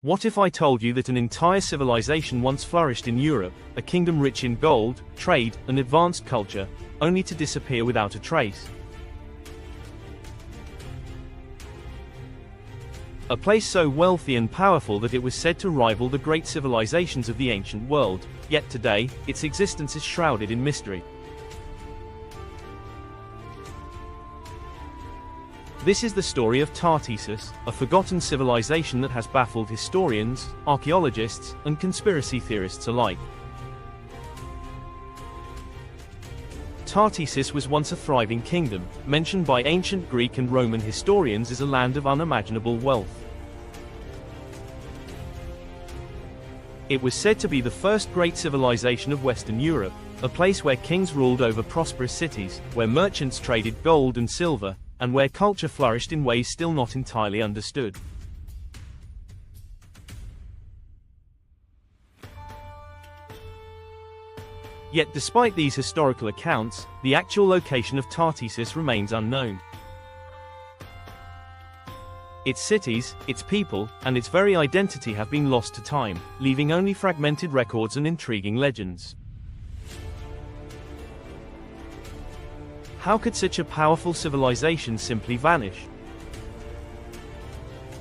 What if I told you that an entire civilization once flourished in Europe, a kingdom rich in gold, trade, and advanced culture, only to disappear without a trace? A place so wealthy and powerful that it was said to rival the great civilizations of the ancient world, yet today, its existence is shrouded in mystery. This is the story of Tartessos, a forgotten civilization that has baffled historians, archaeologists, and conspiracy theorists alike. Tartessos was once a thriving kingdom, mentioned by ancient Greek and Roman historians as a land of unimaginable wealth. It was said to be the first great civilization of Western Europe, a place where kings ruled over prosperous cities, where merchants traded gold and silver, and where culture flourished in ways still not entirely understood. Yet despite these historical accounts, the actual location of Tartessos remains unknown. Its cities, its people, and its very identity have been lost to time, leaving only fragmented records and intriguing legends. How could such a powerful civilization simply vanish?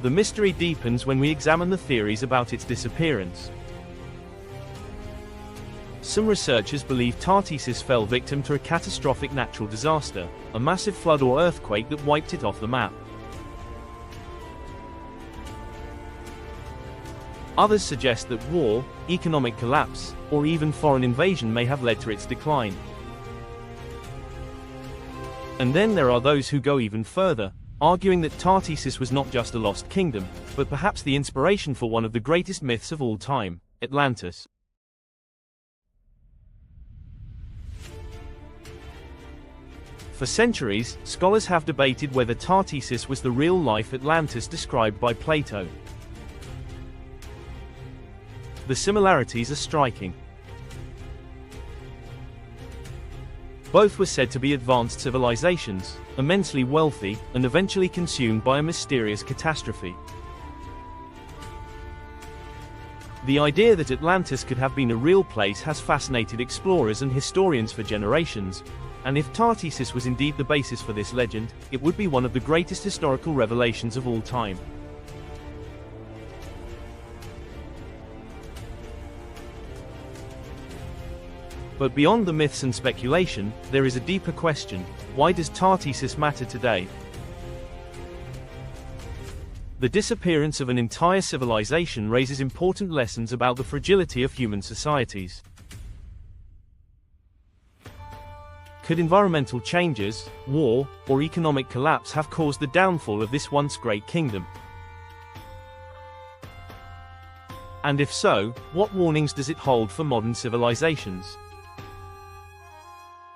The mystery deepens when we examine the theories about its disappearance. Some researchers believe Tartessos fell victim to a catastrophic natural disaster, a massive flood or earthquake that wiped it off the map. Others suggest that war, economic collapse, or even foreign invasion may have led to its decline. And then there are those who go even further, arguing that Tartessos was not just a lost kingdom, but perhaps the inspiration for one of the greatest myths of all time, Atlantis. For centuries, scholars have debated whether Tartessos was the real-life Atlantis described by Plato. The similarities are striking. Both were said to be advanced civilizations, immensely wealthy, and eventually consumed by a mysterious catastrophe. The idea that Atlantis could have been a real place has fascinated explorers and historians for generations, and if Tartessos was indeed the basis for this legend, it would be one of the greatest historical revelations of all time. But beyond the myths and speculation, there is a deeper question: why does Tartessos matter today? The disappearance of an entire civilization raises important lessons about the fragility of human societies. Could environmental changes, war, or economic collapse have caused the downfall of this once great kingdom? And if so, what warnings does it hold for modern civilizations?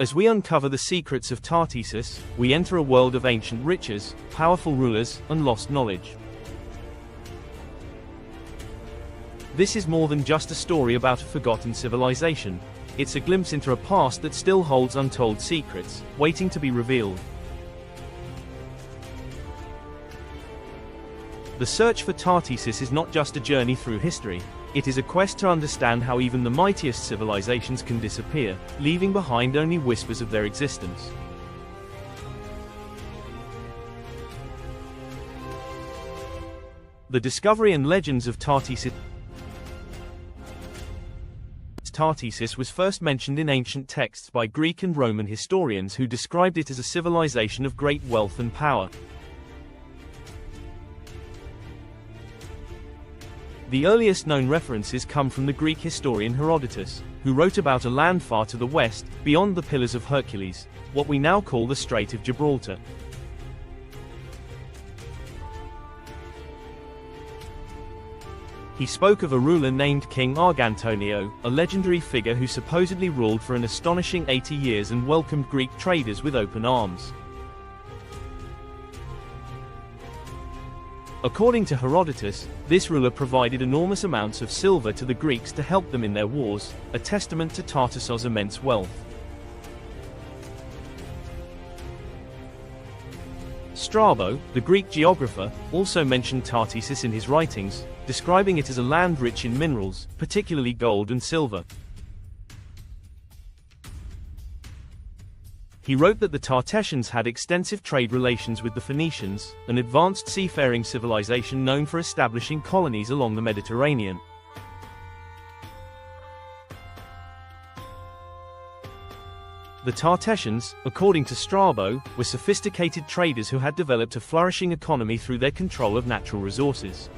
As we uncover the secrets of Tartessos, we enter a world of ancient riches, powerful rulers, and lost knowledge. This is more than just a story about a forgotten civilization. It's a glimpse into a past that still holds untold secrets, waiting to be revealed. The search for Tartessos is not just a journey through history. It is a quest to understand how even the mightiest civilizations can disappear, leaving behind only whispers of their existence. The discovery and legends of Tartessos. Tartessos was first mentioned in ancient texts by Greek and Roman historians who described it as a civilization of great wealth and power. The earliest known references come from the Greek historian Herodotus, who wrote about a land far to the west, beyond the Pillars of Hercules, what we now call the Strait of Gibraltar. He spoke of a ruler named King Argantonio, a legendary figure who supposedly ruled for an astonishing 80 years and welcomed Greek traders with open arms. According to Herodotus, this ruler provided enormous amounts of silver to the Greeks to help them in their wars, a testament to Tartessos' immense wealth. Strabo, the Greek geographer, also mentioned Tartessos in his writings, describing it as a land rich in minerals, particularly gold and silver. He wrote that the Tartessians had extensive trade relations with the Phoenicians, an advanced seafaring civilization known for establishing colonies along the Mediterranean. The Tartessians, according to Strabo, were sophisticated traders who had developed a flourishing economy through their control of natural resources.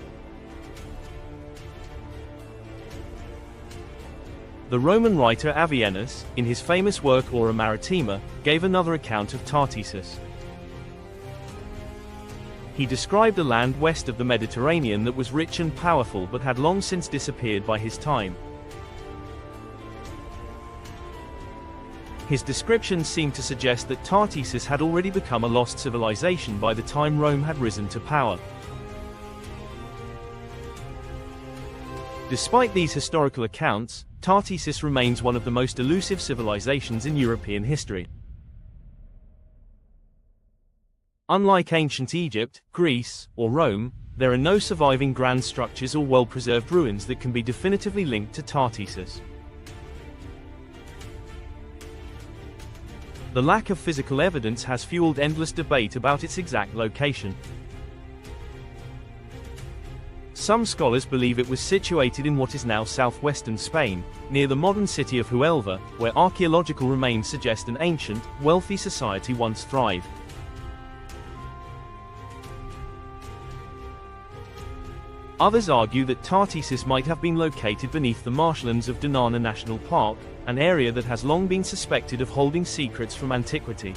The Roman writer Avienus, in his famous work Aura Maritima, gave another account of Tartessos. He described a land west of the Mediterranean that was rich and powerful but had long since disappeared by his time. His descriptions seem to suggest that Tartessos had already become a lost civilization by the time Rome had risen to power. Despite these historical accounts, Tartessos remains one of the most elusive civilizations in European history. Unlike ancient Egypt, Greece, or Rome, there are no surviving grand structures or well-preserved ruins that can be definitively linked to Tartessos. The lack of physical evidence has fueled endless debate about its exact location. Some scholars believe it was situated in what is now southwestern Spain, near the modern city of Huelva, where archaeological remains suggest an ancient, wealthy society once thrived. Others argue that Tartessos might have been located beneath the marshlands of Dinana National Park, an area that has long been suspected of holding secrets from antiquity.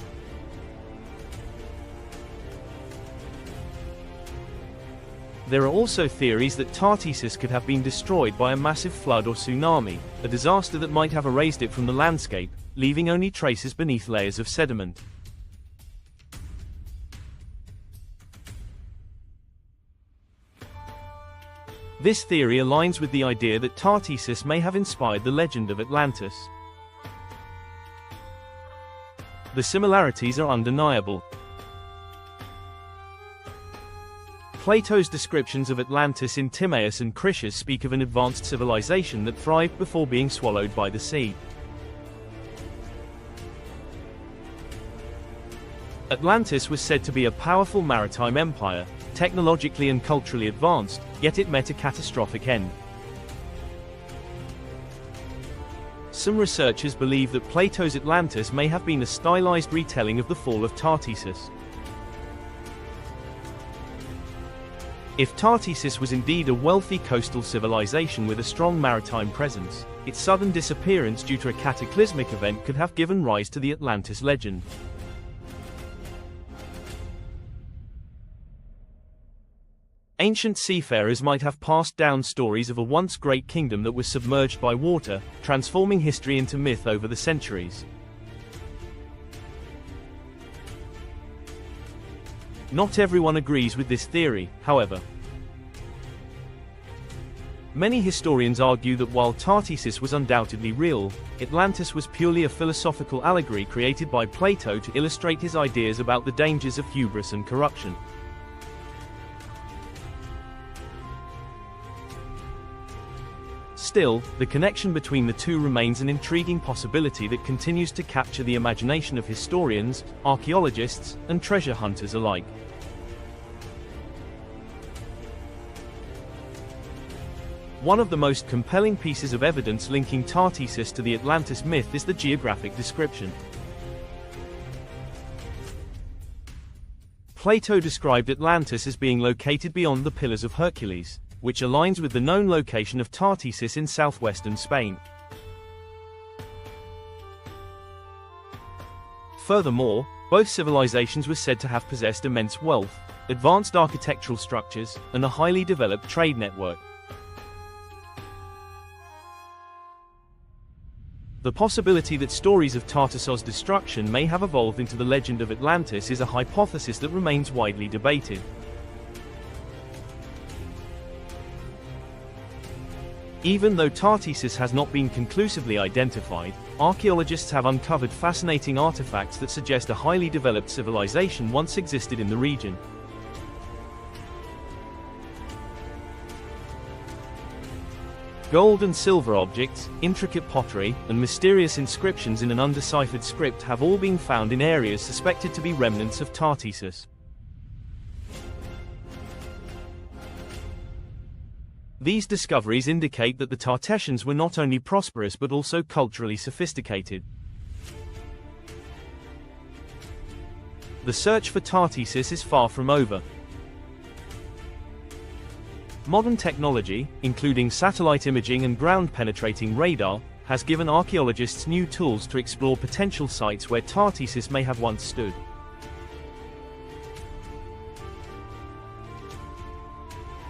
There are also theories that Tartessos could have been destroyed by a massive flood or tsunami, a disaster that might have erased it from the landscape, leaving only traces beneath layers of sediment. This theory aligns with the idea that Tartessos may have inspired the legend of Atlantis. The similarities are undeniable. Plato's descriptions of Atlantis in Timaeus and Critias speak of an advanced civilization that thrived before being swallowed by the sea. Atlantis was said to be a powerful maritime empire, technologically and culturally advanced, yet it met a catastrophic end. Some researchers believe that Plato's Atlantis may have been a stylized retelling of the fall of Tartessos. If Tartessos was indeed a wealthy coastal civilization with a strong maritime presence, its sudden disappearance due to a cataclysmic event could have given rise to the Atlantis legend. Ancient seafarers might have passed down stories of a once great kingdom that was submerged by water, transforming history into myth over the centuries. Not everyone agrees with this theory, however. Many historians argue that while Tartessos was undoubtedly real, Atlantis was purely a philosophical allegory created by Plato to illustrate his ideas about the dangers of hubris and corruption. Still, the connection between the two remains an intriguing possibility that continues to capture the imagination of historians, archaeologists, and treasure hunters alike. One of the most compelling pieces of evidence linking Tartessos to the Atlantis myth is the geographic description. Plato described Atlantis as being located beyond the Pillars of Hercules, which aligns with the known location of Tartessos in southwestern Spain. Furthermore, both civilizations were said to have possessed immense wealth, advanced architectural structures, and a highly developed trade network. The possibility that stories of Tartessos' destruction may have evolved into the legend of Atlantis is a hypothesis that remains widely debated. Even though Tartessos has not been conclusively identified, archaeologists have uncovered fascinating artifacts that suggest a highly developed civilization once existed in the region. Gold and silver objects, intricate pottery, and mysterious inscriptions in an undeciphered script have all been found in areas suspected to be remnants of Tartessos. These discoveries indicate that the Tartessians were not only prosperous but also culturally sophisticated. The search for Tartessos is far from over. Modern technology, including satellite imaging and ground-penetrating radar, has given archaeologists new tools to explore potential sites where Tartessos may have once stood.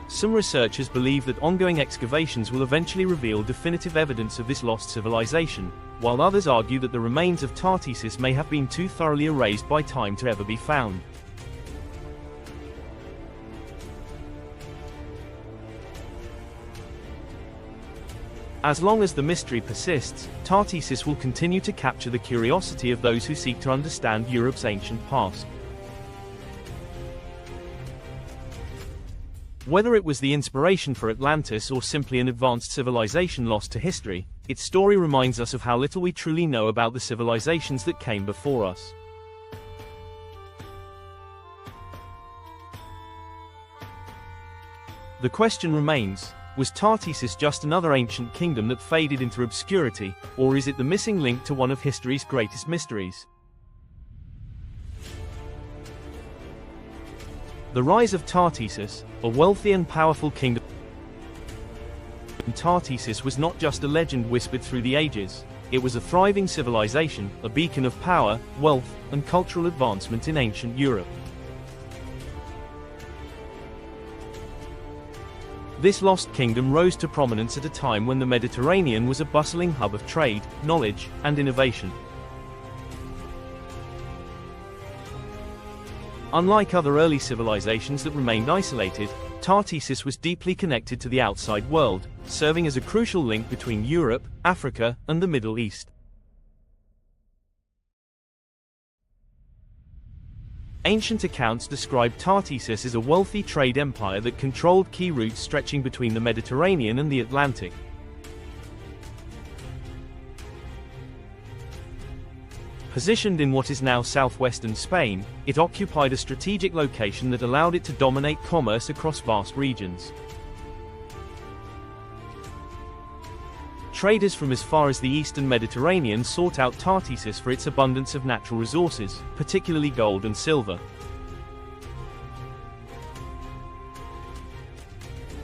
Some researchers believe that ongoing excavations will eventually reveal definitive evidence of this lost civilization, while others argue that the remains of Tartessos may have been too thoroughly erased by time to ever be found. As long as the mystery persists, Tartessos will continue to capture the curiosity of those who seek to understand Europe's ancient past. Whether it was the inspiration for Atlantis or simply an advanced civilization lost to history, its story reminds us of how little we truly know about the civilizations that came before us. The question remains, was Tartessos just another ancient kingdom that faded into obscurity, or is it the missing link to one of history's greatest mysteries? The rise of Tartessos, a wealthy and powerful kingdom. Tartessos was not just a legend whispered through the ages, it was a thriving civilization, a beacon of power, wealth, and cultural advancement in ancient Europe. This lost kingdom rose to prominence at a time when the Mediterranean was a bustling hub of trade, knowledge, and innovation. Unlike other early civilizations that remained isolated, Tartessos was deeply connected to the outside world, serving as a crucial link between Europe, Africa, and the Middle East. Ancient accounts describe Tartessos as a wealthy trade empire that controlled key routes stretching between the Mediterranean and the Atlantic. Positioned in what is now southwestern Spain, it occupied a strategic location that allowed it to dominate commerce across vast regions. Traders from as far as the eastern Mediterranean sought out Tartessos for its abundance of natural resources, particularly gold and silver.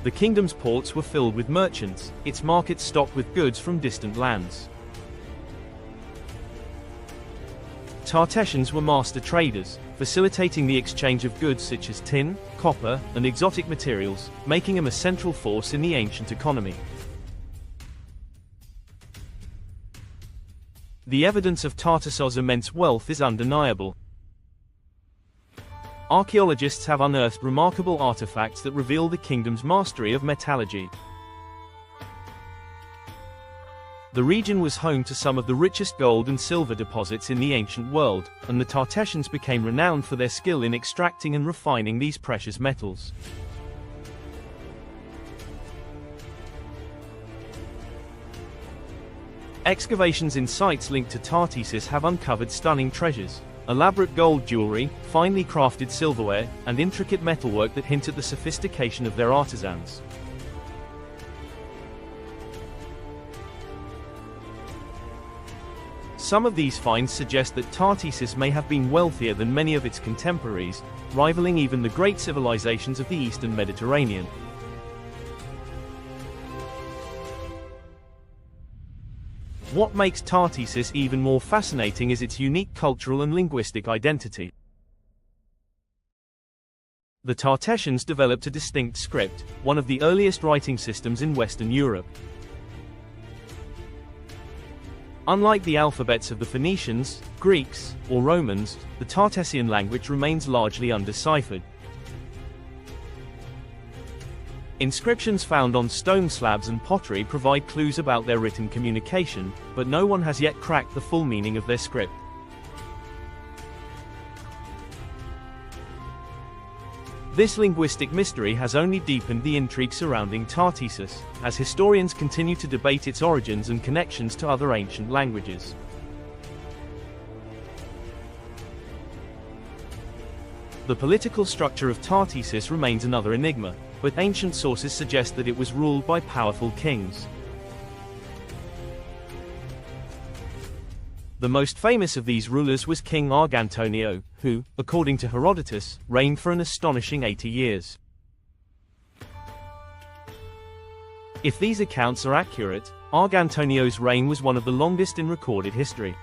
The kingdom's ports were filled with merchants, its markets stocked with goods from distant lands. Tartessians were master traders, facilitating the exchange of goods such as tin, copper, and exotic materials, making them a central force in the ancient economy. The evidence of Tartessos' immense wealth is undeniable. Archaeologists have unearthed remarkable artifacts that reveal the kingdom's mastery of metallurgy. The region was home to some of the richest gold and silver deposits in the ancient world, and the Tartessians became renowned for their skill in extracting and refining these precious metals. Excavations in sites linked to Tartessos have uncovered stunning treasures, elaborate gold jewelry, finely crafted silverware, and intricate metalwork that hint at the sophistication of their artisans. Some of these finds suggest that Tartessos may have been wealthier than many of its contemporaries, rivaling even the great civilizations of the Eastern Mediterranean. What makes Tartessos even more fascinating is its unique cultural and linguistic identity. The Tartessians developed a distinct script, one of the earliest writing systems in Western Europe. Unlike the alphabets of the Phoenicians, Greeks, or Romans, the Tartessian language remains largely undeciphered. Inscriptions found on stone slabs and pottery provide clues about their written communication, but no one has yet cracked the full meaning of their script. This linguistic mystery has only deepened the intrigue surrounding Tartessos, as historians continue to debate its origins and connections to other ancient languages. The political structure of Tartessos remains another enigma, but ancient sources suggest that it was ruled by powerful kings. The most famous of these rulers was King Argantonio, who, according to Herodotus, reigned for an astonishing 80 years. If these accounts are accurate, Argantonio's reign was one of the longest in recorded history.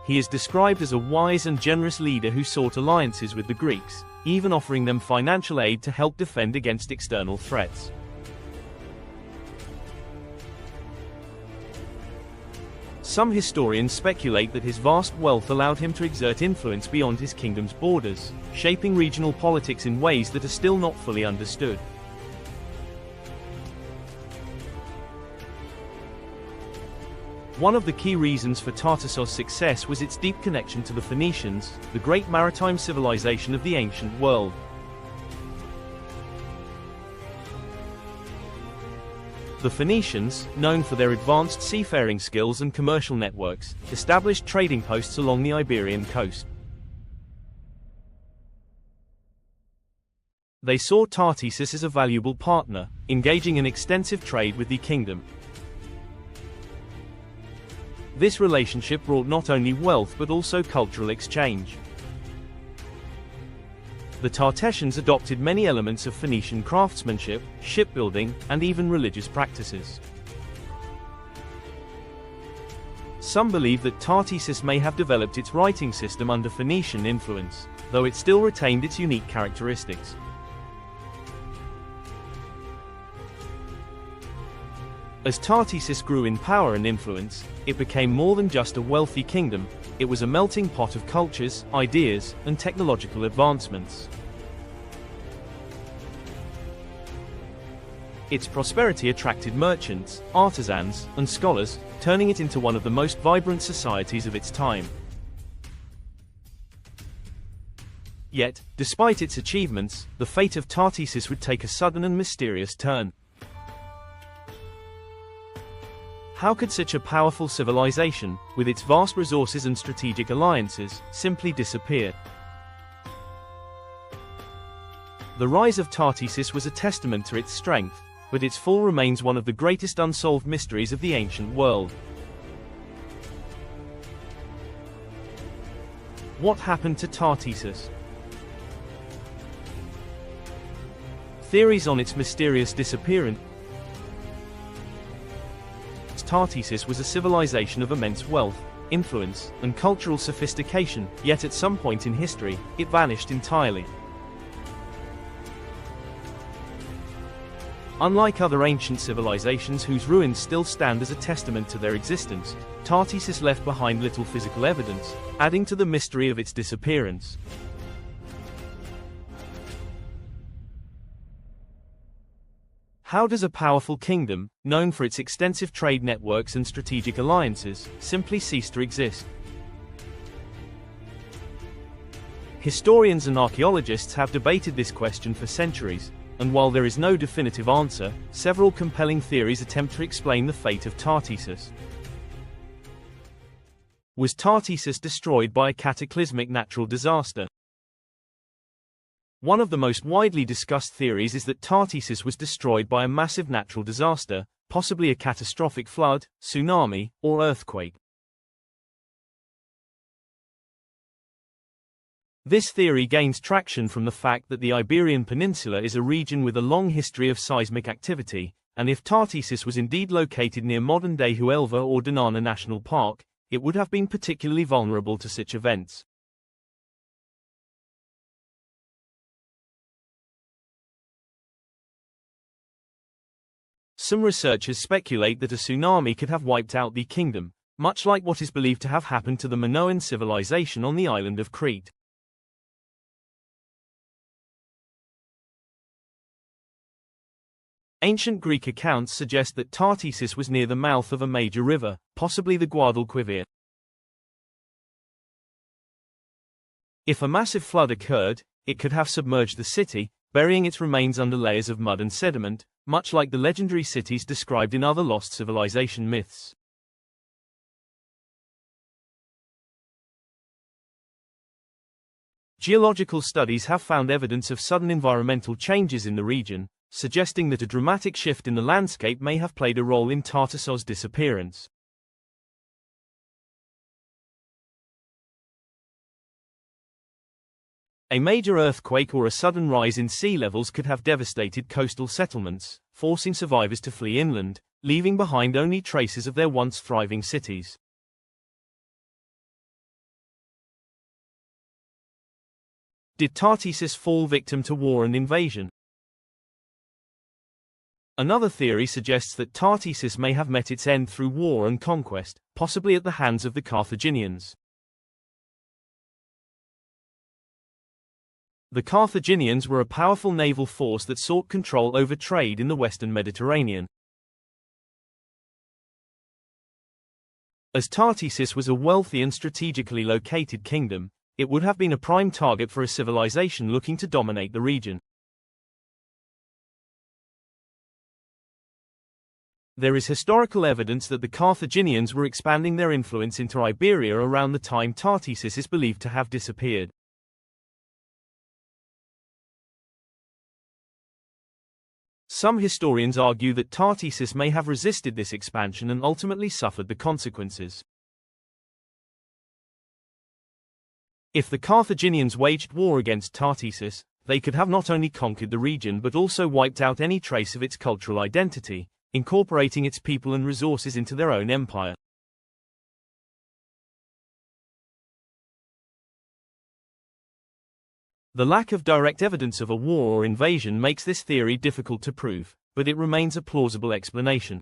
He is described as a wise and generous leader who sought alliances with the Greeks, even offering them financial aid to help defend against external threats. Some historians speculate that his vast wealth allowed him to exert influence beyond his kingdom's borders, shaping regional politics in ways that are still not fully understood. One of the key reasons for Tartessos' success was its deep connection to the Phoenicians, the great maritime civilization of the ancient world. The Phoenicians, known for their advanced seafaring skills and commercial networks, established trading posts along the Iberian coast. They saw Tartessos as a valuable partner, engaging in extensive trade with the kingdom. This relationship brought not only wealth but also cultural exchange. The Tartessians adopted many elements of Phoenician craftsmanship, shipbuilding, and even religious practices. Some believe that Tartessos may have developed its writing system under Phoenician influence, though it still retained its unique characteristics. As Tartessos grew in power and influence, it became more than just a wealthy kingdom. It was a melting pot of cultures, ideas, and technological advancements. Its prosperity attracted merchants, artisans, and scholars, turning it into one of the most vibrant societies of its time. Yet, despite its achievements, the fate of Tartessos would take a sudden and mysterious turn. How could such a powerful civilization, with its vast resources and strategic alliances, simply disappear? The rise of Tartessos was a testament to its strength, but its fall remains one of the greatest unsolved mysteries of the ancient world. What happened to Tartessos? Theories on its mysterious disappearance. Tartessos was a civilization of immense wealth, influence, and cultural sophistication, yet at some point in history, it vanished entirely. Unlike other ancient civilizations whose ruins still stand as a testament to their existence, Tartessos left behind little physical evidence, adding to the mystery of its disappearance. How does a powerful kingdom, known for its extensive trade networks and strategic alliances, simply cease to exist? Historians and archaeologists have debated this question for centuries, and while there is no definitive answer, several compelling theories attempt to explain the fate of Tartessos. Was Tartessos destroyed by a cataclysmic natural disaster? One of the most widely discussed theories is that Tartessos was destroyed by a massive natural disaster, possibly a catastrophic flood, tsunami, or earthquake. This theory gains traction from the fact that the Iberian Peninsula is a region with a long history of seismic activity, and if Tartessos was indeed located near modern-day Huelva or Dinana National Park, it would have been particularly vulnerable to such events. Some researchers speculate that a tsunami could have wiped out the kingdom, much like what is believed to have happened to the Minoan civilization on the island of Crete. Ancient Greek accounts suggest that Tartessos was near the mouth of a major river, possibly the Guadalquivir. If a massive flood occurred, it could have submerged the city, burying its remains under layers of mud and sediment, much like the legendary cities described in other lost civilization myths. Geological studies have found evidence of sudden environmental changes in the region, suggesting that a dramatic shift in the landscape may have played a role in Tartessos' disappearance. A major earthquake or a sudden rise in sea levels could have devastated coastal settlements, forcing survivors to flee inland, leaving behind only traces of their once thriving cities. Did Tartessos fall victim to war and invasion? Another theory suggests that Tartessos may have met its end through war and conquest, possibly at the hands of the Carthaginians. The Carthaginians were a powerful naval force that sought control over trade in the western Mediterranean. As Tartessos was a wealthy and strategically located kingdom, it would have been a prime target for a civilization looking to dominate the region. There is historical evidence that the Carthaginians were expanding their influence into Iberia around the time Tartessos is believed to have disappeared. Some historians argue that Tartessos may have resisted this expansion and ultimately suffered the consequences. If the Carthaginians waged war against Tartessos, they could have not only conquered the region but also wiped out any trace of its cultural identity, incorporating its people and resources into their own empire. The lack of direct evidence of a war or invasion makes this theory difficult to prove, but it remains a plausible explanation.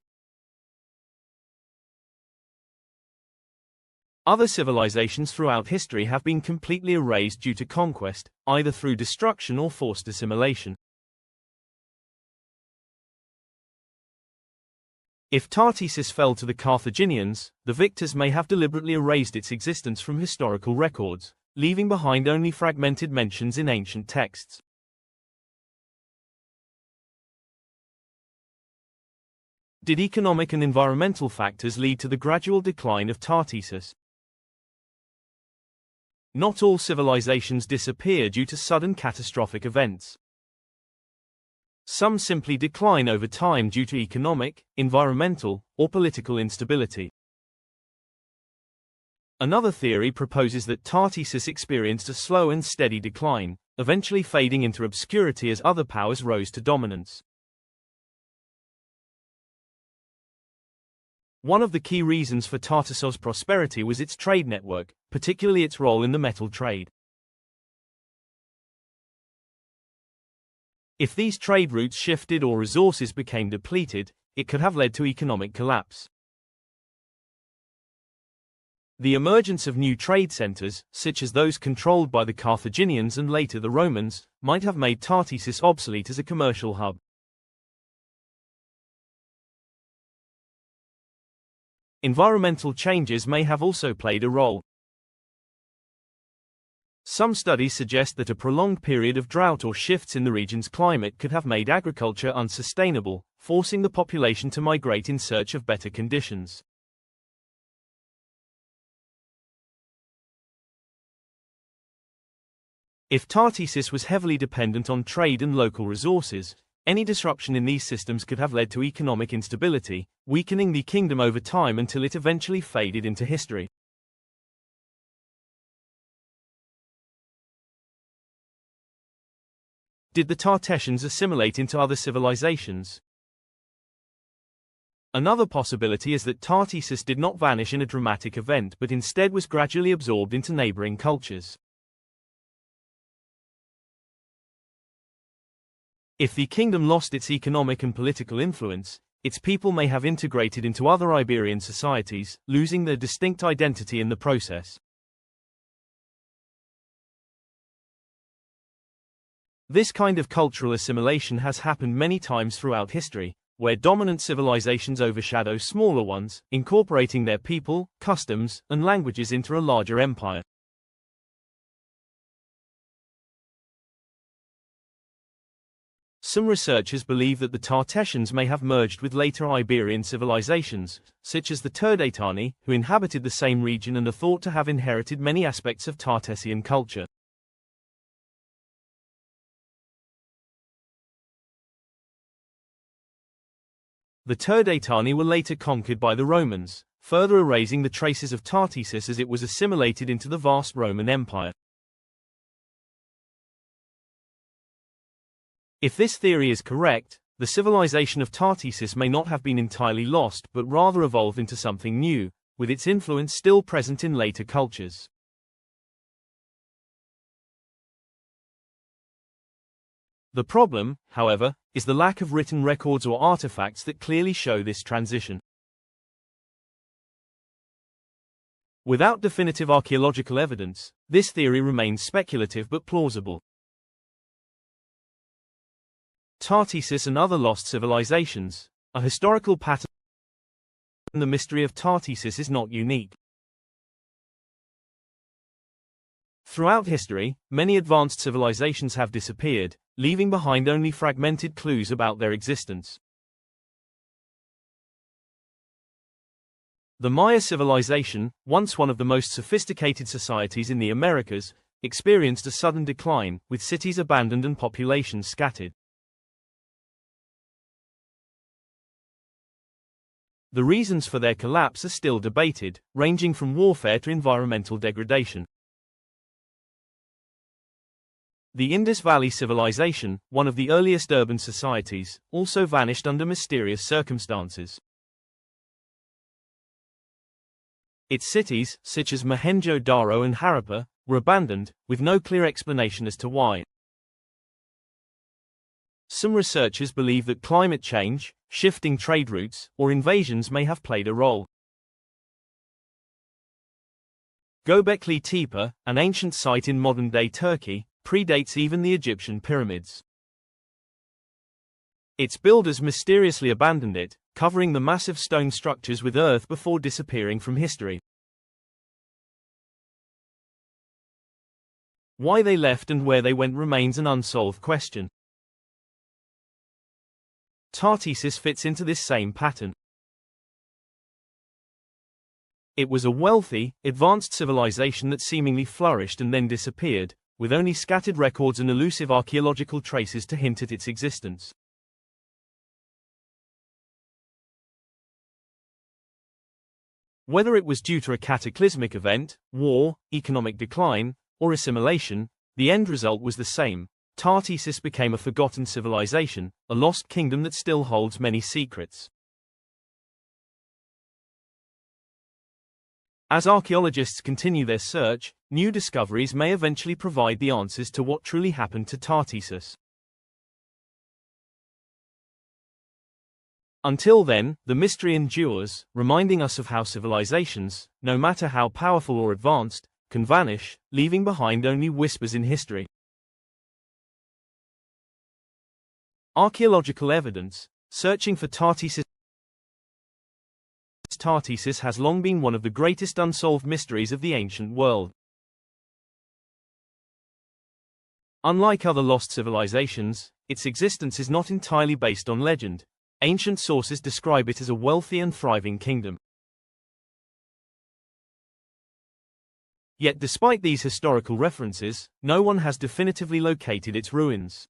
Other civilizations throughout history have been completely erased due to conquest, either through destruction or forced assimilation. If Tartessos fell to the Carthaginians, the victors may have deliberately erased its existence from historical records, leaving behind only fragmented mentions in ancient texts. Did economic and environmental factors lead to the gradual decline of Tartessos? Not all civilizations disappear due to sudden catastrophic events. Some simply decline over time due to economic, environmental, or political instability. Another theory proposes that Tartessos experienced a slow and steady decline, eventually fading into obscurity as other powers rose to dominance. One of the key reasons for Tartessos' prosperity was its trade network, particularly its role in the metal trade. If these trade routes shifted or resources became depleted, it could have led to economic collapse. The emergence of new trade centers, such as those controlled by the Carthaginians and later the Romans, might have made Tartessos obsolete as a commercial hub. Environmental changes may have also played a role. Some studies suggest that a prolonged period of drought or shifts in the region's climate could have made agriculture unsustainable, forcing the population to migrate in search of better conditions. If Tartessos was heavily dependent on trade and local resources, any disruption in these systems could have led to economic instability, weakening the kingdom over time until it eventually faded into history. Did the Tartessians assimilate into other civilizations? Another possibility is that Tartessos did not vanish in a dramatic event but instead was gradually absorbed into neighboring cultures. If the kingdom lost its economic and political influence, its people may have integrated into other Iberian societies, losing their distinct identity in the process. This kind of cultural assimilation has happened many times throughout history, where dominant civilizations overshadow smaller ones, incorporating their people, customs, and languages into a larger empire. Some researchers believe that the Tartessians may have merged with later Iberian civilizations, such as the Turdetani, who inhabited the same region and are thought to have inherited many aspects of Tartessian culture. The Turdetani were later conquered by the Romans, further erasing the traces of Tartessus as it was assimilated into the vast Roman Empire. If this theory is correct, the civilization of Tartessus may not have been entirely lost but rather evolved into something new, with its influence still present in later cultures. The problem, however, is the lack of written records or artifacts that clearly show this transition. Without definitive archaeological evidence, this theory remains speculative but plausible. Tartessus and other lost civilizations, a historical pattern. The mystery of Tartessus is not unique. Throughout history, many advanced civilizations have disappeared, leaving behind only fragmented clues about their existence. The Maya civilization, once one of the most sophisticated societies in the Americas, experienced a sudden decline, with cities abandoned and populations scattered. The reasons for their collapse are still debated, ranging from warfare to environmental degradation. The Indus Valley Civilization, one of the earliest urban societies, also vanished under mysterious circumstances. Its cities, such as Mohenjo-Daro and Harappa, were abandoned, with no clear explanation as to why. Some researchers believe that climate change, shifting trade routes, or invasions may have played a role. Göbekli Tepe, an ancient site in modern-day Turkey, predates even the Egyptian pyramids. Its builders mysteriously abandoned it, covering the massive stone structures with earth before disappearing from history. Why they left and where they went remains an unsolved question. Tartessus fits into this same pattern. It was a wealthy, advanced civilization that seemingly flourished and then disappeared, with only scattered records and elusive archaeological traces to hint at its existence. Whether it was due to a cataclysmic event, war, economic decline, or assimilation, the end result was the same. Tartessus became a forgotten civilization, a lost kingdom that still holds many secrets. As archaeologists continue their search, new discoveries may eventually provide the answers to what truly happened to Tartessus. Until then, the mystery endures, reminding us of how civilizations, no matter how powerful or advanced, can vanish, leaving behind only whispers in history. Archaeological evidence, searching for Tartessus. Tartessus has long been one of the greatest unsolved mysteries of the ancient world. Unlike other lost civilizations, its existence is not entirely based on legend. Ancient sources describe it as a wealthy and thriving kingdom. Yet despite these historical references, no one has definitively located its ruins.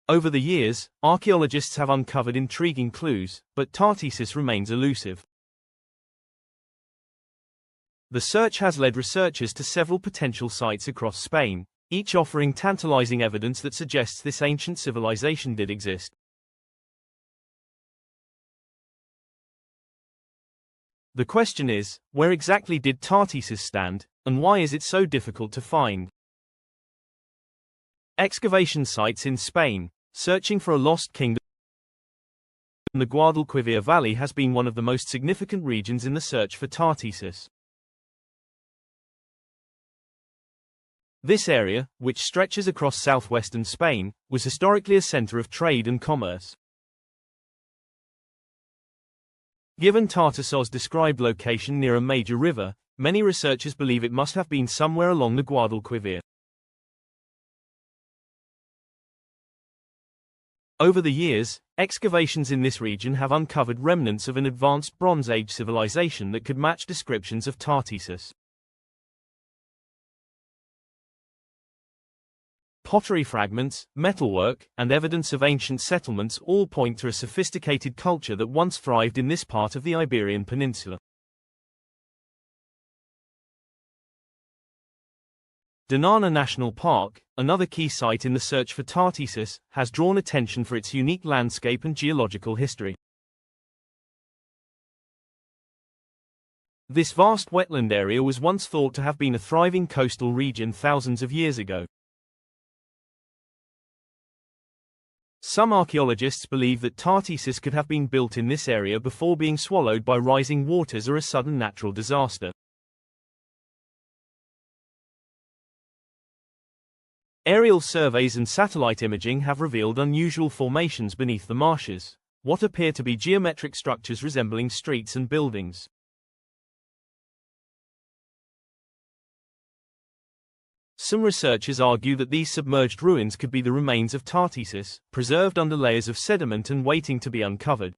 Over the years, archaeologists have uncovered intriguing clues, but Tartessus remains elusive. The search has led researchers to several potential sites across Spain, each offering tantalizing evidence that suggests this ancient civilization did exist. The question is, where exactly did Tartessus stand, and why is it so difficult to find? Excavation sites in Spain, searching for a lost kingdom. The Guadalquivir Valley has been one of the most significant regions in the search for Tartessus. This area, which stretches across southwestern Spain, was historically a center of trade and commerce. Given Tartessos' described location near a major river, many researchers believe it must have been somewhere along the Guadalquivir. Over the years, excavations in this region have uncovered remnants of an advanced Bronze Age civilization that could match descriptions of Tartessos. Pottery fragments, metalwork, and evidence of ancient settlements all point to a sophisticated culture that once thrived in this part of the Iberian Peninsula. Doñana National Park, another key site in the search for Tartessos, has drawn attention for its unique landscape and geological history. This vast wetland area was once thought to have been a thriving coastal region thousands of years ago. Some archaeologists believe that Tartessos could have been built in this area before being swallowed by rising waters or a sudden natural disaster. Aerial surveys and satellite imaging have revealed unusual formations beneath the marshes, what appear to be geometric structures resembling streets and buildings. Some researchers argue that these submerged ruins could be the remains of Tartessos, preserved under layers of sediment and waiting to be uncovered.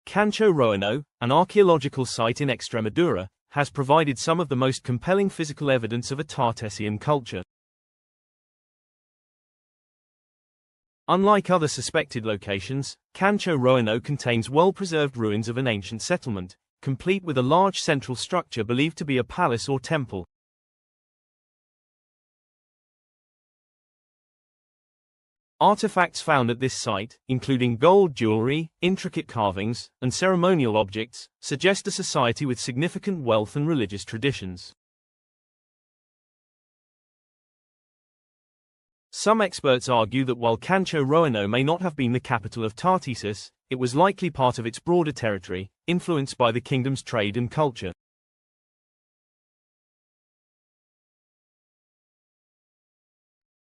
Cancho Roano, an archaeological site in Extremadura, has provided some of the most compelling physical evidence of a Tartessian culture. Unlike other suspected locations, Cancho Roano contains well-preserved ruins of an ancient settlement, complete with a large central structure believed to be a palace or temple. Artifacts found at this site, including gold jewelry, intricate carvings, and ceremonial objects, suggest a society with significant wealth and religious traditions. Some experts argue that while Cancho Roano may not have been the capital of Tartessos, it was likely part of its broader territory, influenced by the kingdom's trade and culture.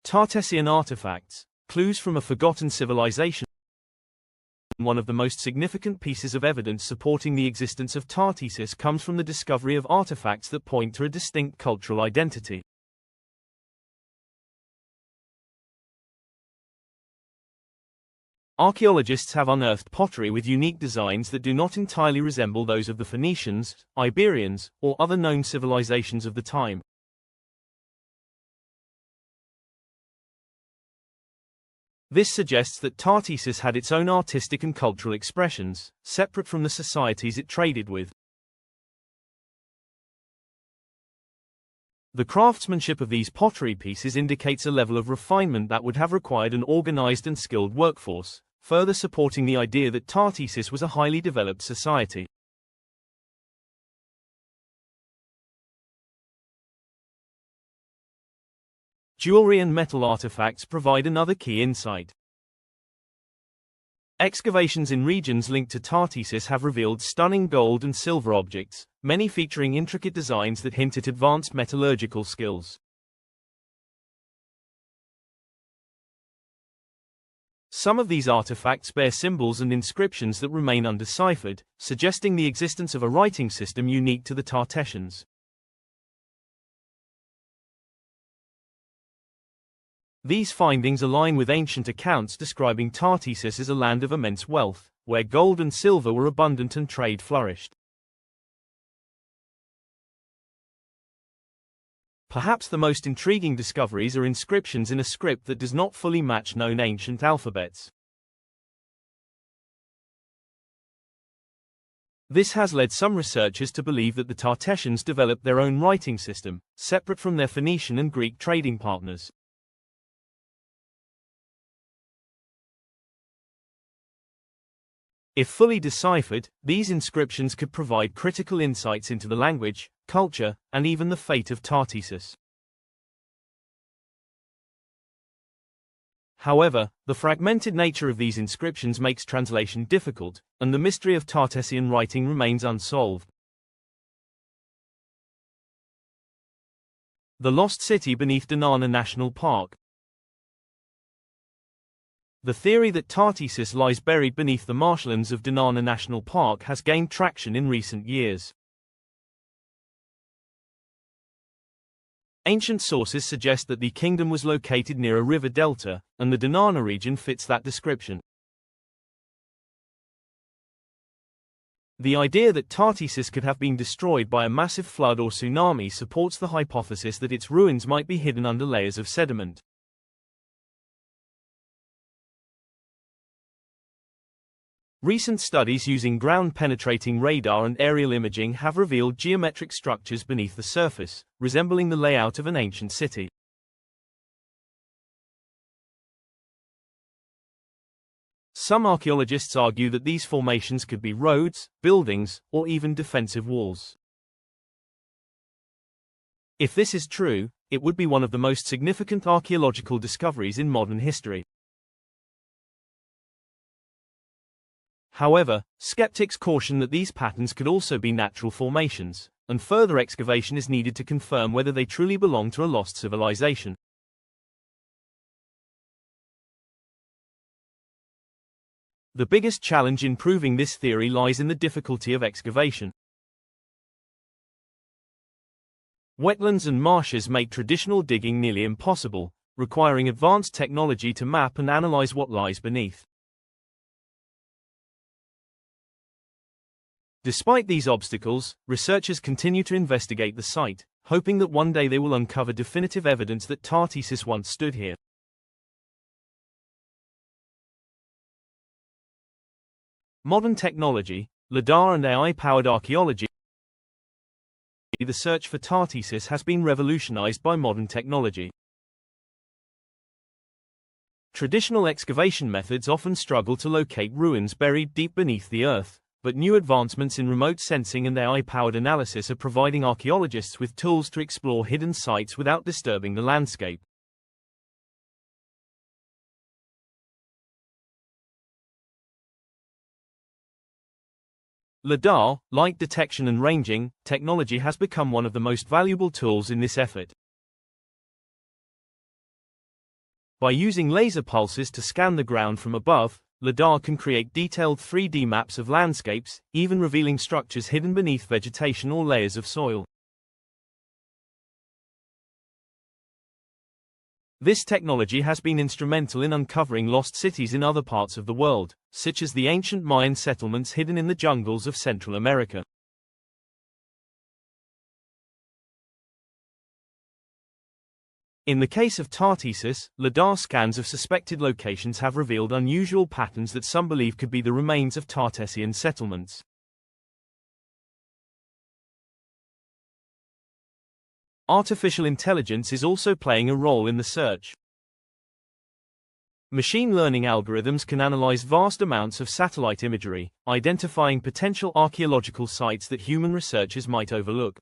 Tartessian artifacts, clues from a forgotten civilization. One of the most significant pieces of evidence supporting the existence of Tartessos comes from the discovery of artifacts that point to a distinct cultural identity. Archaeologists have unearthed pottery with unique designs that do not entirely resemble those of the Phoenicians, Iberians, or other known civilizations of the time. This suggests that Tartessos had its own artistic and cultural expressions, separate from the societies it traded with. The craftsmanship of these pottery pieces indicates a level of refinement that would have required an organized and skilled workforce, further supporting the idea that Tartessos was a highly developed society. Jewelry and metal artifacts provide another key insight. Excavations in regions linked to Tartessos have revealed stunning gold and silver objects, many featuring intricate designs that hint at advanced metallurgical skills. Some of these artifacts bear symbols and inscriptions that remain undeciphered, suggesting the existence of a writing system unique to the Tartessians. These findings align with ancient accounts describing Tartessos as a land of immense wealth, where gold and silver were abundant and trade flourished. Perhaps the most intriguing discoveries are inscriptions in a script that does not fully match known ancient alphabets. This has led some researchers to believe that the Tartessians developed their own writing system, separate from their Phoenician and Greek trading partners. If fully deciphered, these inscriptions could provide critical insights into the language, culture, and even the fate of Tartessos. However, the fragmented nature of these inscriptions makes translation difficult, and the mystery of Tartessian writing remains unsolved. The lost city beneath Dinana National Park. The theory that Tartessos lies buried beneath the marshlands of Dinana National Park has gained traction in recent years. Ancient sources suggest that the kingdom was located near a river delta, and the Dinana region fits that description. The idea that Tartessos could have been destroyed by a massive flood or tsunami supports the hypothesis that its ruins might be hidden under layers of sediment. Recent studies using ground-penetrating radar and aerial imaging have revealed geometric structures beneath the surface, resembling the layout of an ancient city. Some archaeologists argue that these formations could be roads, buildings, or even defensive walls. If this is true, it would be one of the most significant archaeological discoveries in modern history. However, skeptics caution that these patterns could also be natural formations, and further excavation is needed to confirm whether they truly belong to a lost civilization. The biggest challenge in proving this theory lies in the difficulty of excavation. Wetlands and marshes make traditional digging nearly impossible, requiring advanced technology to map and analyze what lies beneath. Despite these obstacles, researchers continue to investigate the site, hoping that one day they will uncover definitive evidence that Tartessos once stood here. Modern technology, LiDAR and AI-powered archaeology. The search for Tartessos has been revolutionized by modern technology. Traditional excavation methods often struggle to locate ruins buried deep beneath the earth, but new advancements in remote sensing and AI-powered analysis are providing archaeologists with tools to explore hidden sites without disturbing the landscape. LiDAR, light detection and ranging, technology has become one of the most valuable tools in this effort. By using laser pulses to scan the ground from above, LiDAR can create detailed 3D maps of landscapes, even revealing structures hidden beneath vegetation or layers of soil. This technology has been instrumental in uncovering lost cities in other parts of the world, such as the ancient Mayan settlements hidden in the jungles of Central America. In the case of Tartessos, LiDAR scans of suspected locations have revealed unusual patterns that some believe could be the remains of Tartessian settlements. Artificial intelligence is also playing a role in the search. Machine learning algorithms can analyze vast amounts of satellite imagery, identifying potential archaeological sites that human researchers might overlook.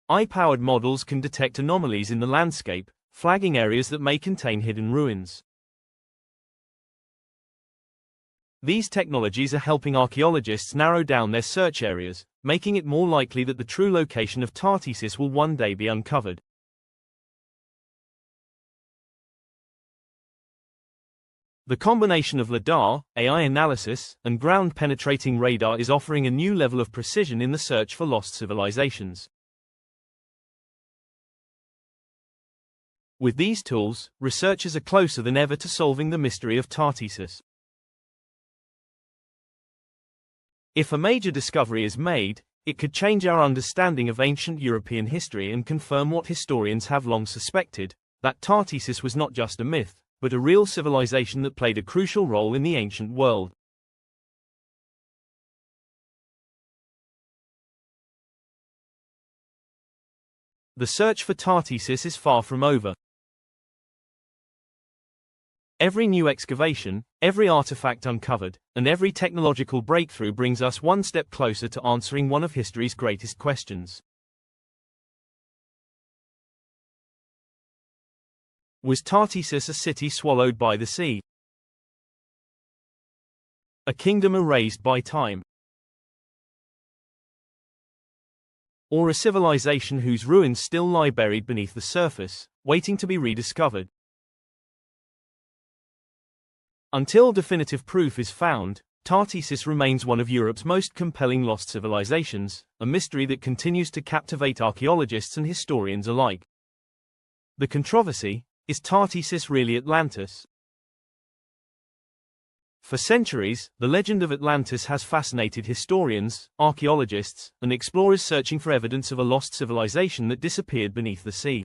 AI-powered models can detect anomalies in the landscape, flagging areas that may contain hidden ruins. These technologies are helping archaeologists narrow down their search areas, making it more likely that the true location of Tartessos will one day be uncovered. The combination of LiDAR, AI analysis, and ground-penetrating radar is offering a new level of precision in the search for lost civilizations. With these tools, researchers are closer than ever to solving the mystery of Tartessos. If a major discovery is made, it could change our understanding of ancient European history and confirm what historians have long suspected, that Tartessos was not just a myth, but a real civilization that played a crucial role in the ancient world. The search for Tartessos is far from over. Every new excavation, every artifact uncovered, and every technological breakthrough brings us one step closer to answering one of history's greatest questions. Was Tartessos a city swallowed by the sea? A kingdom erased by time? or a civilization whose ruins still lie buried beneath the surface, waiting to be rediscovered. Until definitive proof is found, Tartessos remains one of Europe's most compelling lost civilizations, a mystery that continues to captivate archaeologists and historians alike. The controversy: is Tartessos really Atlantis? For centuries, the legend of Atlantis has fascinated historians, archaeologists, and explorers searching for evidence of a lost civilization that disappeared beneath the sea.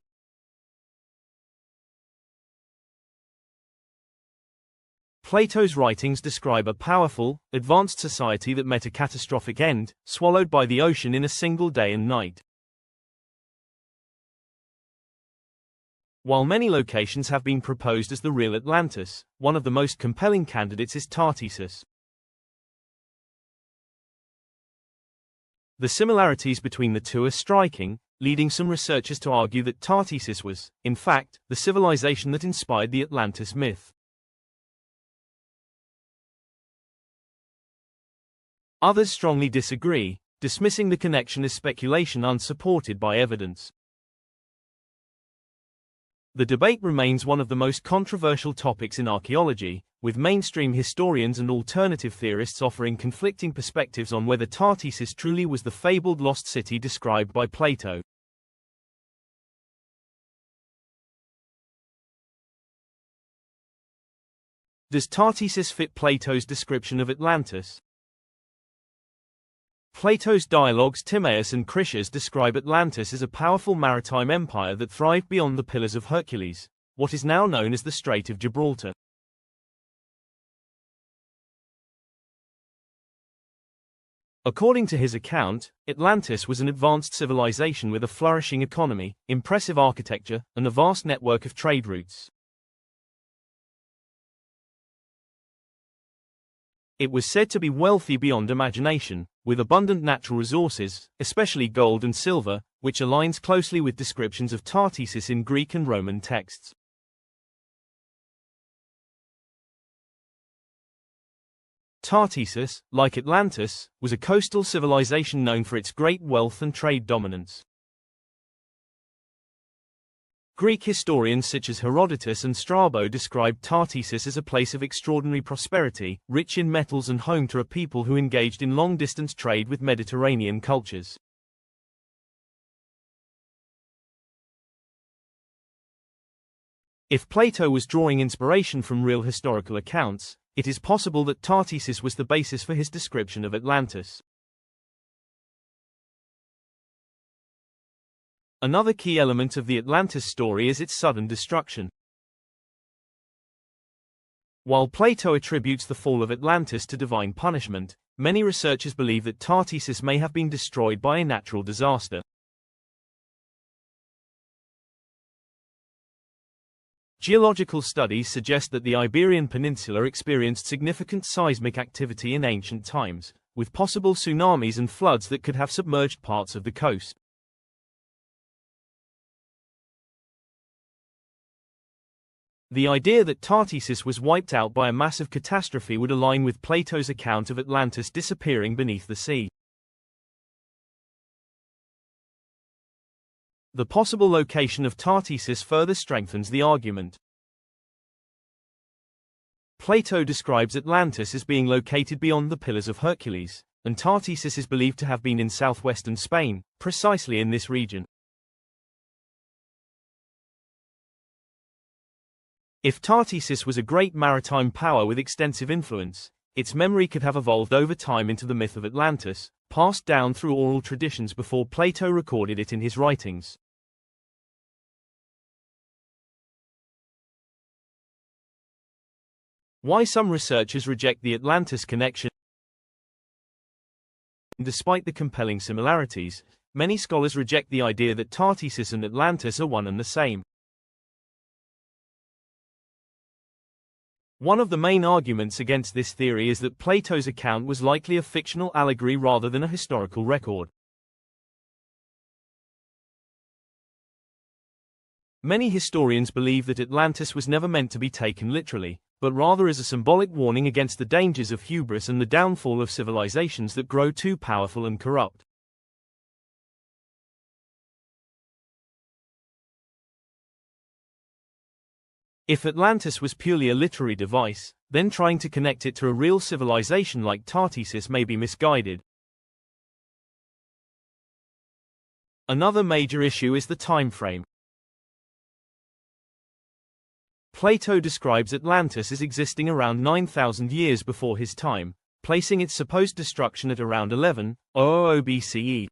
Plato's writings describe a powerful, advanced society that met a catastrophic end, swallowed by the ocean in a single day and night. While many locations have been proposed as the real Atlantis, one of the most compelling candidates is Tartessos. The similarities between the two are striking, leading some researchers to argue that Tartessos was, in fact, the civilization that inspired the Atlantis myth. Others strongly disagree, dismissing the connection as speculation unsupported by evidence. The debate remains one of the most controversial topics in archaeology, with mainstream historians and alternative theorists offering conflicting perspectives on whether Tartessos truly was the fabled lost city described by Plato. Does Tartessos fit Plato's description of Atlantis? Plato's dialogues Timaeus and Critias describe Atlantis as a powerful maritime empire that thrived beyond the Pillars of Hercules, what is now known as the Strait of Gibraltar. According to his account, Atlantis was an advanced civilization with a flourishing economy, impressive architecture, and a vast network of trade routes. It was said to be wealthy beyond imagination, with abundant natural resources, especially gold and silver, which aligns closely with descriptions of Tartessos in Greek and Roman texts. Tartessos, like Atlantis, was a coastal civilization known for its great wealth and trade dominance. Greek historians such as Herodotus and Strabo described Tartessos as a place of extraordinary prosperity, rich in metals and home to a people who engaged in long-distance trade with Mediterranean cultures. If Plato was drawing inspiration from real historical accounts, it is possible that Tartessos was the basis for his description of Atlantis. Another key element of the Atlantis story is its sudden destruction. While Plato attributes the fall of Atlantis to divine punishment, many researchers believe that Tartessos may have been destroyed by a natural disaster. Geological studies suggest that the Iberian Peninsula experienced significant seismic activity in ancient times, with possible tsunamis and floods that could have submerged parts of the coast. The idea that Tartessos was wiped out by a massive catastrophe would align with Plato's account of Atlantis disappearing beneath the sea. The possible location of Tartessos further strengthens the argument. Plato describes Atlantis as being located beyond the Pillars of Hercules, and Tartessos is believed to have been in southwestern Spain, precisely in this region. If Tartessos was a great maritime power with extensive influence, its memory could have evolved over time into the myth of Atlantis, passed down through oral traditions before Plato recorded it in his writings. Why some researchers reject the Atlantis connection? Despite the compelling similarities, many scholars reject the idea that Tartessos and Atlantis are one and the same. One of the main arguments against this theory is that Plato's account was likely a fictional allegory rather than a historical record. Many historians believe that Atlantis was never meant to be taken literally, but rather as a symbolic warning against the dangers of hubris and the downfall of civilizations that grow too powerful and corrupt. If Atlantis was purely a literary device, then trying to connect it to a real civilization like Tartessos may be misguided. Another major issue is the time frame. Plato describes Atlantis as existing around 9,000 years before his time, placing its supposed destruction at around 1100 BCE.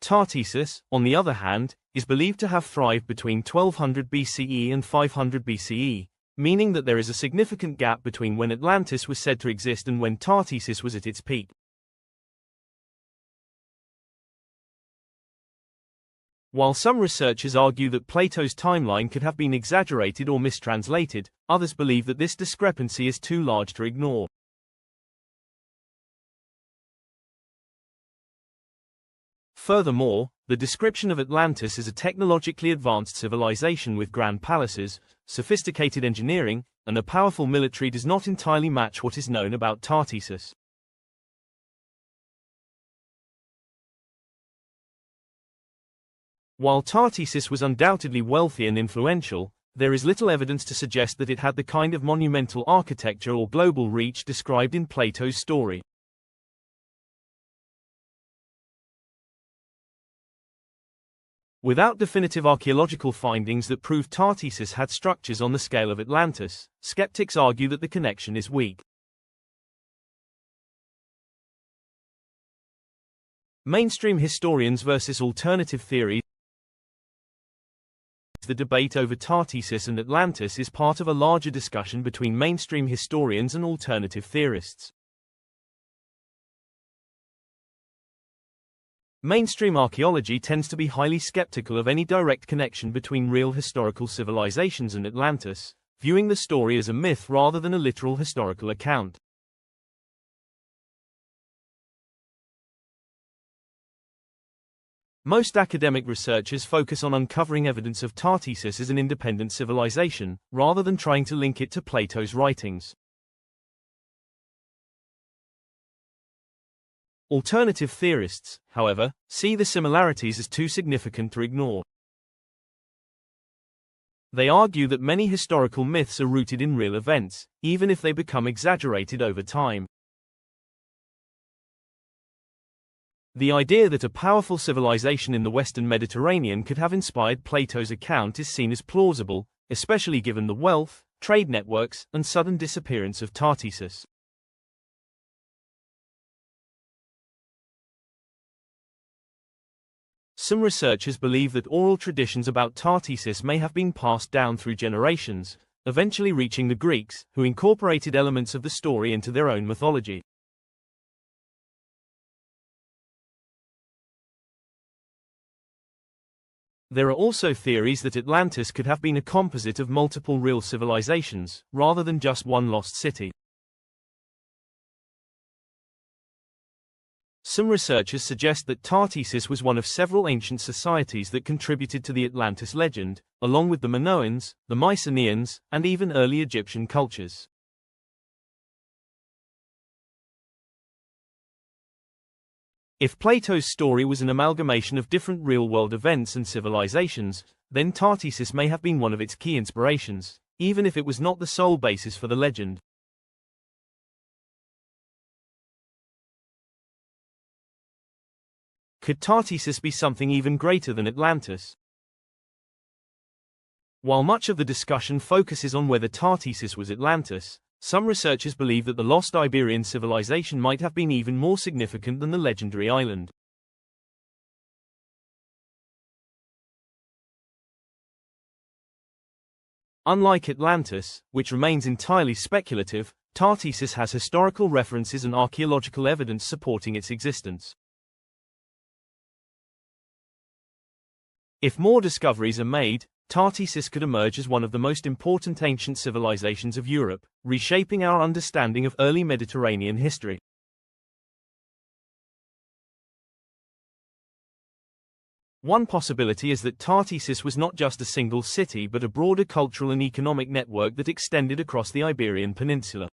Tartessos, on the other hand, is believed to have thrived between 1200 BCE and 500 BCE, meaning that there is a significant gap between when Atlantis was said to exist and when Tartessos was at its peak. While some researchers argue that Plato's timeline could have been exaggerated or mistranslated, others believe that this discrepancy is too large to ignore. Furthermore, the description of Atlantis as a technologically advanced civilization with grand palaces, sophisticated engineering, and a powerful military does not entirely match what is known about Tartessos. While Tartessos was undoubtedly wealthy and influential, there is little evidence to suggest that it had the kind of monumental architecture or global reach described in Plato's story. Without definitive archaeological findings that prove Tartessos had structures on the scale of Atlantis, skeptics argue that the connection is weak. Mainstream historians versus alternative theories. The debate over Tartessos and Atlantis is part of a larger discussion between mainstream historians and alternative theorists. Mainstream archaeology tends to be highly skeptical of any direct connection between real historical civilizations and Atlantis, viewing the story as a myth rather than a literal historical account. Most academic researchers focus on uncovering evidence of Tartessos as an independent civilization, rather than trying to link it to Plato's writings. Alternative theorists, however, see the similarities as too significant to ignore. They argue that many historical myths are rooted in real events, even if they become exaggerated over time. The idea that a powerful civilization in the Western Mediterranean could have inspired Plato's account is seen as plausible, especially given the wealth, trade networks, and sudden disappearance of Tartessos. Some researchers believe that oral traditions about Tartessos may have been passed down through generations, eventually reaching the Greeks, who incorporated elements of the story into their own mythology. There are also theories that Atlantis could have been a composite of multiple real civilizations, rather than just one lost city. Some researchers suggest that Tartessos was one of several ancient societies that contributed to the Atlantis legend, along with the Minoans, the Mycenaeans, and even early Egyptian cultures. If Plato's story was an amalgamation of different real-world events and civilizations, then Tartessos may have been one of its key inspirations, even if it was not the sole basis for the legend. Could Tartessos be something even greater than Atlantis? While much of the discussion focuses on whether Tartessos was Atlantis, some researchers believe that the lost Iberian civilization might have been even more significant than the legendary island. Unlike Atlantis, which remains entirely speculative, Tartessos has historical references and archaeological evidence supporting its existence. If more discoveries are made, Tartessos could emerge as one of the most important ancient civilizations of Europe, reshaping our understanding of early Mediterranean history. One possibility is that Tartessos was not just a single city but a broader cultural and economic network that extended across the Iberian Peninsula.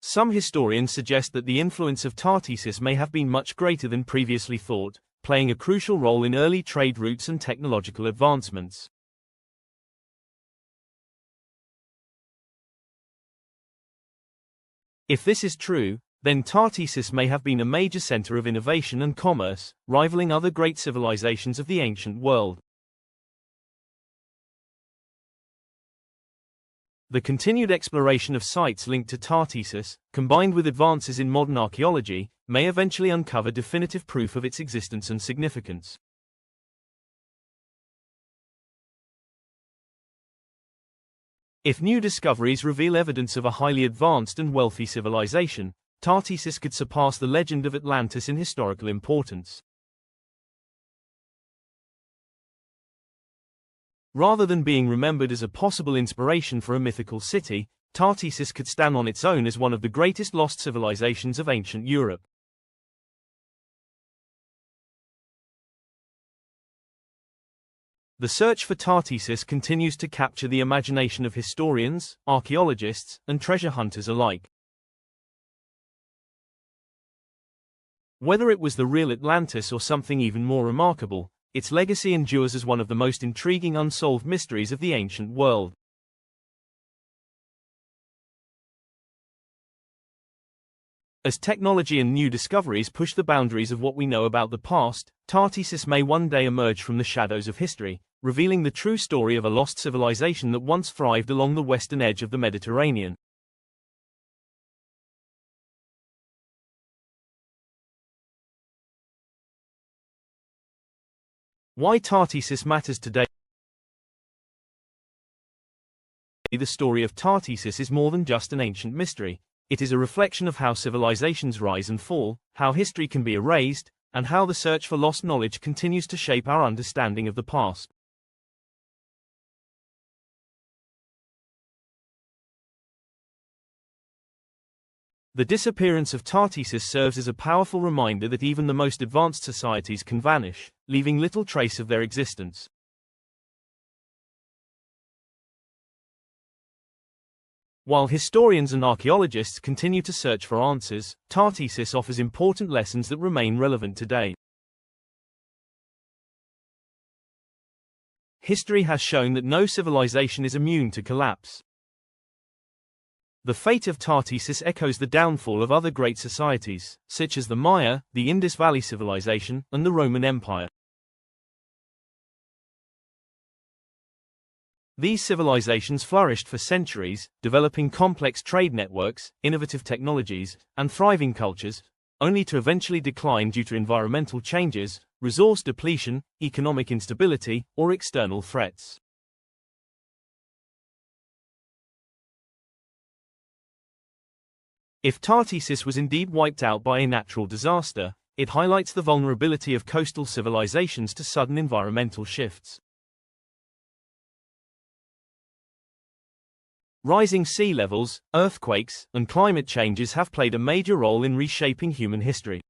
Some historians suggest that the influence of Tartessos may have been much greater than previously thought, playing a crucial role in early trade routes and technological advancements. If this is true, then Tartessos may have been a major center of innovation and commerce, rivaling other great civilizations of the ancient world. The continued exploration of sites linked to Tartessos, combined with advances in modern archaeology, may eventually uncover definitive proof of its existence and significance. If new discoveries reveal evidence of a highly advanced and wealthy civilization, Tartessos could surpass the legend of Atlantis in historical importance. Rather than being remembered as a possible inspiration for a mythical city, Tartessos could stand on its own as one of the greatest lost civilizations of ancient Europe. The search for Tartessos continues to capture the imagination of historians, archaeologists, and treasure hunters alike. Whether it was the real Atlantis or something even more remarkable, its legacy endures as one of the most intriguing unsolved mysteries of the ancient world. As technology and new discoveries push the boundaries of what we know about the past, Tartessos may one day emerge from the shadows of history, revealing the true story of a lost civilization that once thrived along the western edge of the Mediterranean. Why Tartessos matters today. The story of Tartessos is more than just an ancient mystery. It is a reflection of how civilizations rise and fall, how history can be erased, and how the search for lost knowledge continues to shape our understanding of the past. The disappearance of Tartessos serves as a powerful reminder that even the most advanced societies can vanish, leaving little trace of their existence. While historians and archaeologists continue to search for answers, Tartessos offers important lessons that remain relevant today. History has shown that no civilization is immune to collapse. The fate of Tartessos echoes the downfall of other great societies, such as the Maya, the Indus Valley Civilization, and the Roman Empire. These civilizations flourished for centuries, developing complex trade networks, innovative technologies, and thriving cultures, only to eventually decline due to environmental changes, resource depletion, economic instability, or external threats. If Tartessos was indeed wiped out by a natural disaster, it highlights the vulnerability of coastal civilizations to sudden environmental shifts. Rising sea levels, earthquakes, and climate changes have played a major role in reshaping human history.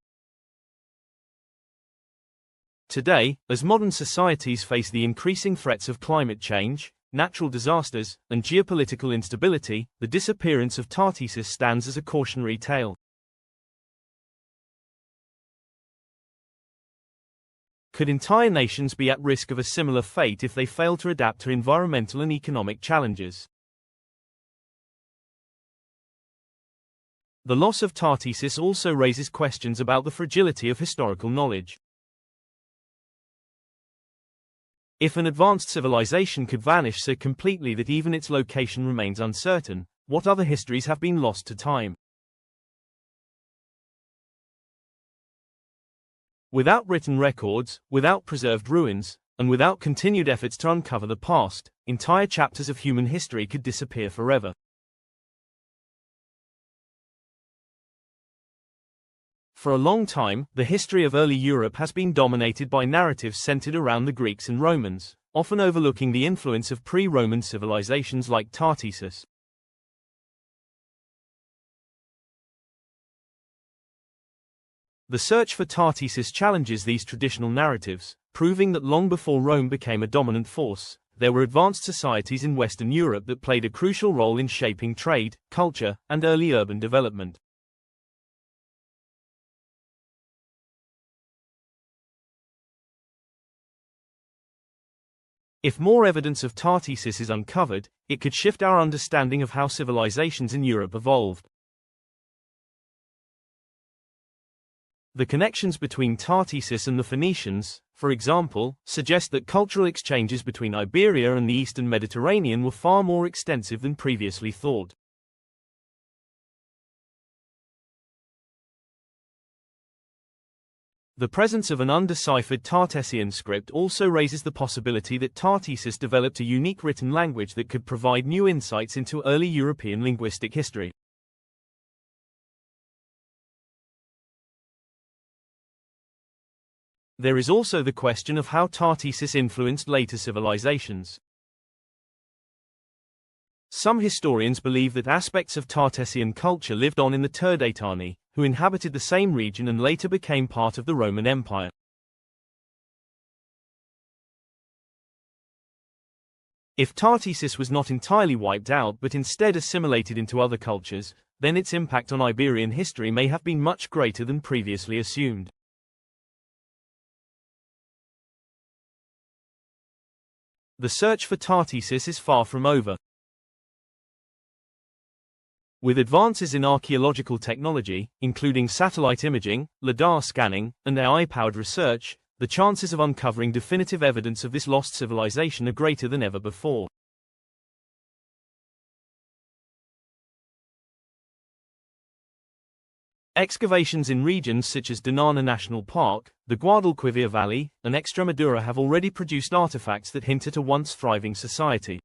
Today, as modern societies face the increasing threats of climate change, natural disasters, and geopolitical instability, the disappearance of Tartessos stands as a cautionary tale. Could entire nations be at risk of a similar fate if they fail to adapt to environmental and economic challenges? The loss of Tartessos also raises questions about the fragility of historical knowledge. If an advanced civilization could vanish so completely that even its location remains uncertain, what other histories have been lost to time? Without written records, without preserved ruins, and without continued efforts to uncover the past, entire chapters of human history could disappear forever. For a long time, the history of early Europe has been dominated by narratives centered around the Greeks and Romans, often overlooking the influence of pre-Roman civilizations like Tartessos. The search for Tartessos challenges these traditional narratives, proving that long before Rome became a dominant force, there were advanced societies in Western Europe that played a crucial role in shaping trade, culture, and early urban development. If more evidence of Tartessos is uncovered, it could shift our understanding of how civilizations in Europe evolved. The connections between Tartessos and the Phoenicians, for example, suggest that cultural exchanges between Iberia and the Eastern Mediterranean were far more extensive than previously thought. The presence of an undeciphered Tartessian script also raises the possibility that Tartessos developed a unique written language that could provide new insights into early European linguistic history. There is also the question of how Tartessos influenced later civilizations. Some historians believe that aspects of Tartessian culture lived on in the Turdetani, who inhabited the same region and later became part of the Roman Empire. If Tartessos was not entirely wiped out but instead assimilated into other cultures, then its impact on Iberian history may have been much greater than previously assumed. The search for Tartessos is far from over. With advances in archaeological technology, including satellite imaging, lidar scanning, and AI-powered research, the chances of uncovering definitive evidence of this lost civilization are greater than ever before. Excavations in regions such as Dinana National Park, the Guadalquivir Valley, and Extremadura have already produced artifacts that hint at a once thriving society.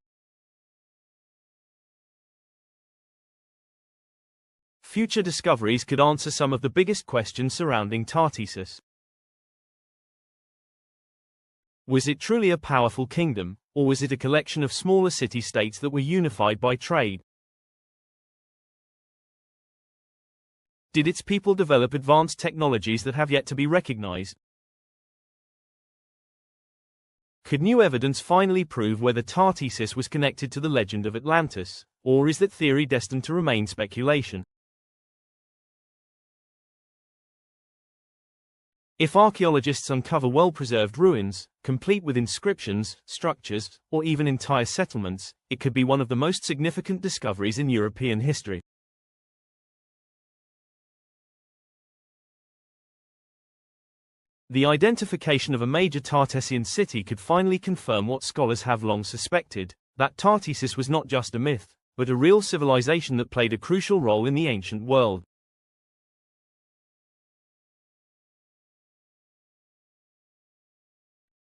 Future discoveries could answer some of the biggest questions surrounding Tartessos. Was it truly a powerful kingdom, or was it a collection of smaller city-states that were unified by trade? Did its people develop advanced technologies that have yet to be recognized? Could new evidence finally prove whether Tartessos was connected to the legend of Atlantis, or is that theory destined to remain speculation? If archaeologists uncover well-preserved ruins, complete with inscriptions, structures, or even entire settlements, it could be one of the most significant discoveries in European history. The identification of a major Tartessian city could finally confirm what scholars have long suspected, that Tartessos was not just a myth, but a real civilization that played a crucial role in the ancient world.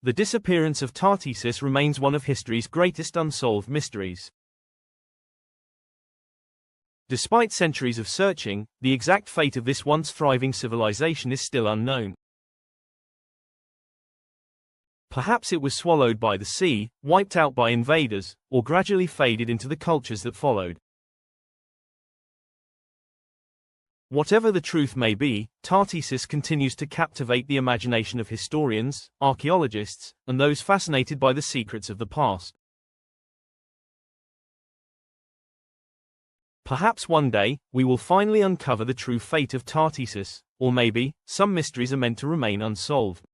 The disappearance of Tartessos remains one of history's greatest unsolved mysteries. Despite centuries of searching, the exact fate of this once thriving civilization is still unknown. Perhaps it was swallowed by the sea, wiped out by invaders, or gradually faded into the cultures that followed. Whatever the truth may be, Tartessos continues to captivate the imagination of historians, archaeologists, and those fascinated by the secrets of the past. Perhaps one day, we will finally uncover the true fate of Tartessos, or maybe, some mysteries are meant to remain unsolved.